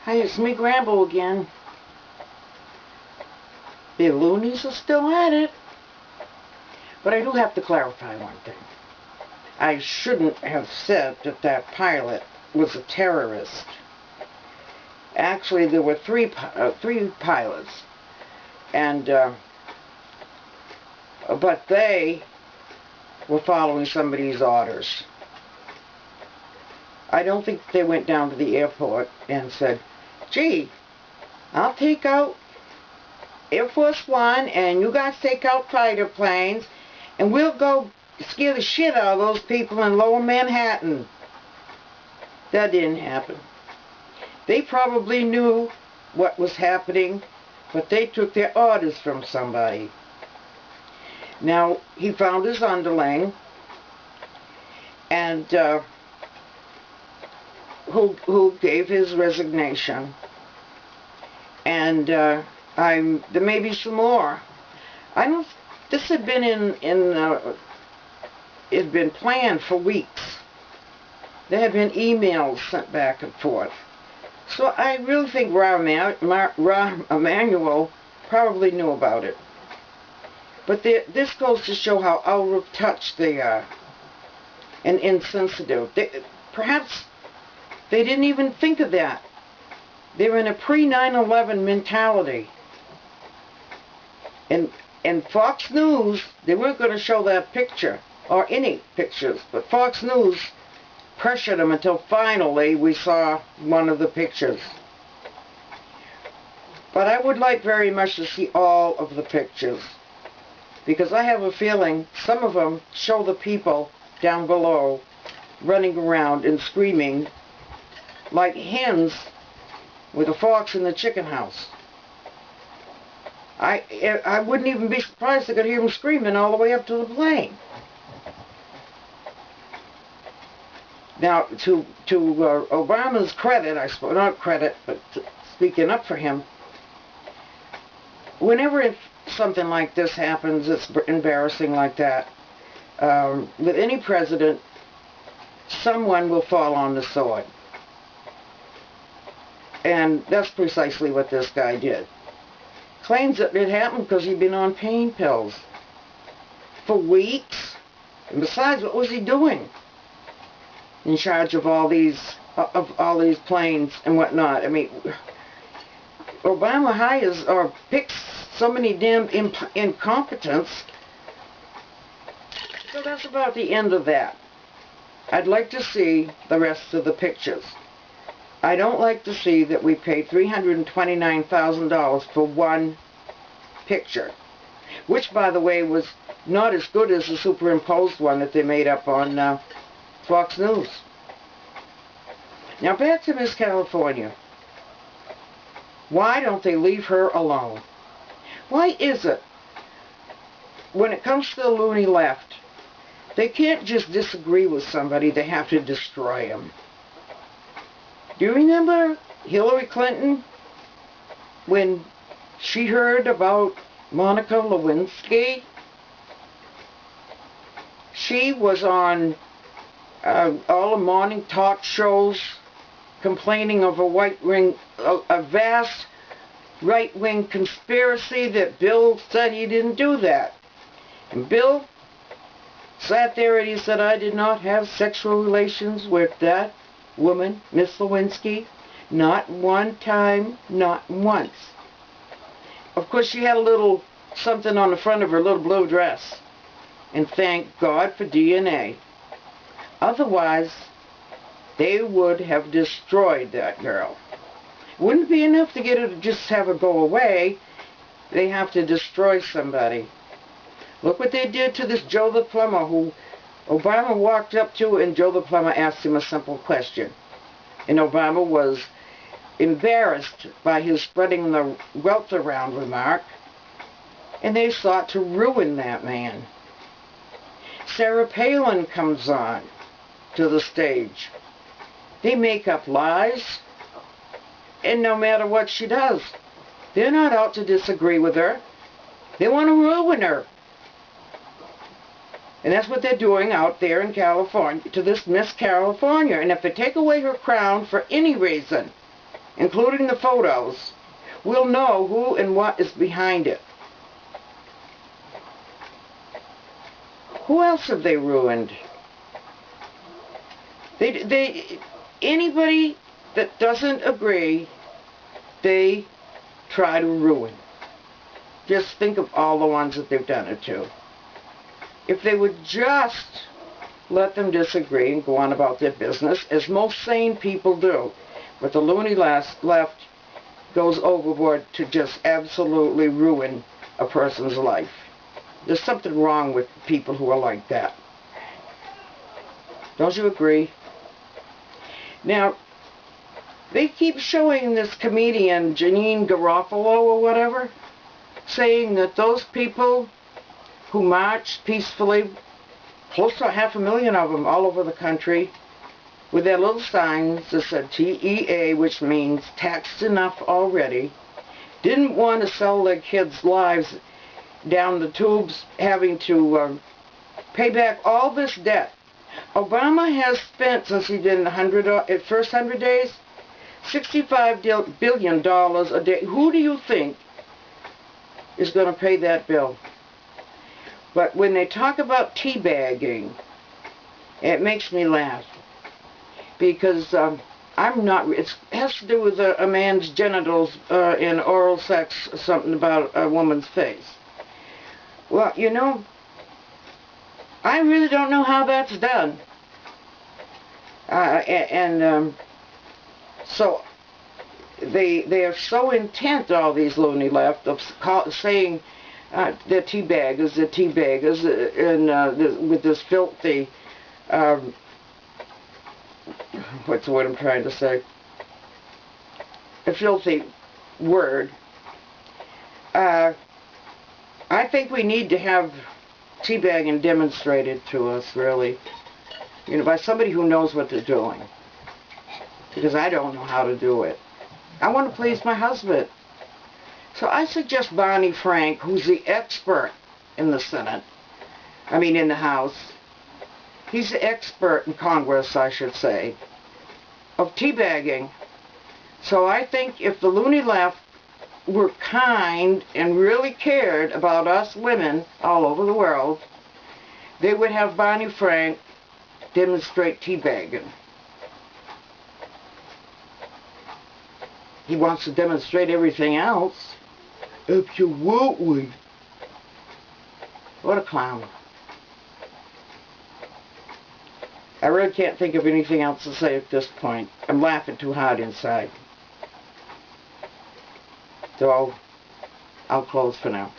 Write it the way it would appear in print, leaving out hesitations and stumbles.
Hi, it's me, GRAMBO again. The loonies are still at it. But I do have to clarify one thing. I shouldn't have said that that pilot was a terrorist. Actually, there were three pilots, and but they were following somebody's orders. I don't think they went down to the airport and said, "Gee, I'll take out Air Force One, and you guys take out fighter planes, and we'll go scare the shit out of those people in Lower Manhattan." That didn't happen. They probably knew what was happening, but they took their orders from somebody. Now, he found his underling, and who gave his resignation, and there may be some more. This had been it had been planned for weeks. There had been emails sent back and forth. So I really think Rahm Emanuel probably knew about it. But this goes to show how out of touch they are and insensitive. Perhaps they didn't even think of that. They're in a pre-9/11 mentality. And Fox News, they weren't going to show that picture, or any pictures, but Fox News pressured them until finally we saw one of the pictures. But I would like very much to see all of the pictures, because I have a feeling some of them show the people down below running around and screaming like hens with a fox in the chicken house. I wouldn't even be surprised I could hear them screaming all the way up to the plane. Now, to Obama's credit, I suppose, not credit, but speaking up for him, whenever something like this happens, it's embarrassing like that, with any president, someone will fall on the sword. And that's precisely what this guy did. Claims that it happened because he'd been on pain pills for weeks. And besides, what was he doing? In charge of all these planes and whatnot. I mean, Obama hires or picks so many damn incompetents. So that's about the end of that. I'd like to see the rest of the pictures. I don't like to see that we paid $329,000 for one picture, which, by the way, was not as good as the superimposed one that they made up on Fox News. Now back to Miss California. Why don't they leave her alone? Why is it, when it comes to the loony left, they can't just disagree with somebody, they have to destroy them? Do you remember Hillary Clinton, when she heard about Monica Lewinsky? She was on all the morning talk shows complaining of a vast right-wing conspiracy that Bill said he didn't do that. And Bill sat there and he said, "I did not have sexual relations with that woman, Miss Lewinsky, not one time, not once." Of course, she had a little something on the front of her little blue dress. And thank God for DNA. Otherwise, they would have destroyed that girl. Wouldn't be enough to get her to just have her go away. They have to destroy somebody. Look what they did to this Joe the Plumber, who Obama walked up to, and Joe the Plumber asked him a simple question. And Obama was embarrassed by his spreading the wealth around remark, and they sought to ruin that man. Sarah Palin comes on to the stage. They make up lies, and no matter what she does, they're not out to disagree with her. They want to ruin her. And that's what they're doing out there in California to this Miss California. And if they take away her crown for any reason, including the photos, we'll know who and what is behind it. Who else have they ruined? Anybody that doesn't agree, they try to ruin. Just think of all the ones that they've done it to. If they would just let them disagree and go on about their business, as most sane people do. But the loony left goes overboard to just absolutely ruin a person's life. There's something wrong with people who are like that. Don't you agree? Now, they keep showing this comedian, Janine Garofalo or whatever, saying that those people who marched peacefully, close to 500,000 of them all over the country, with their little signs that said TEA, which means taxed enough already, didn't want to sell their kids' lives down the tubes, having to pay back all this debt. Obama has spent, since he did the first 100 days, $65 billion a day. Who do you think is going to pay that bill? But when they talk about teabagging, it makes me laugh. Because I'm not, it has to do with a man's genitals in oral sex, something about a woman's face. Well, you know, I really don't know how that's done. So they are so intent, all these loony left, of saying they're teabaggers, and with this filthy, what's the word I'm trying to say? A filthy word. I think we need to have teabagging demonstrated to us, really. You know, by somebody who knows what they're doing. Because I don't know how to do it. I want to please my husband. So I suggest Barney Frank, who's the expert in the Senate, in the House. He's the expert in Congress, I should say, of teabagging. So I think if the loony left were kind and really cared about us women all over the world, they would have Barney Frank demonstrate teabagging. He wants to demonstrate everything else. Absolutely. What a clown. I really can't think of anything else to say at this point. I'm laughing too hard inside. So I'll close for now.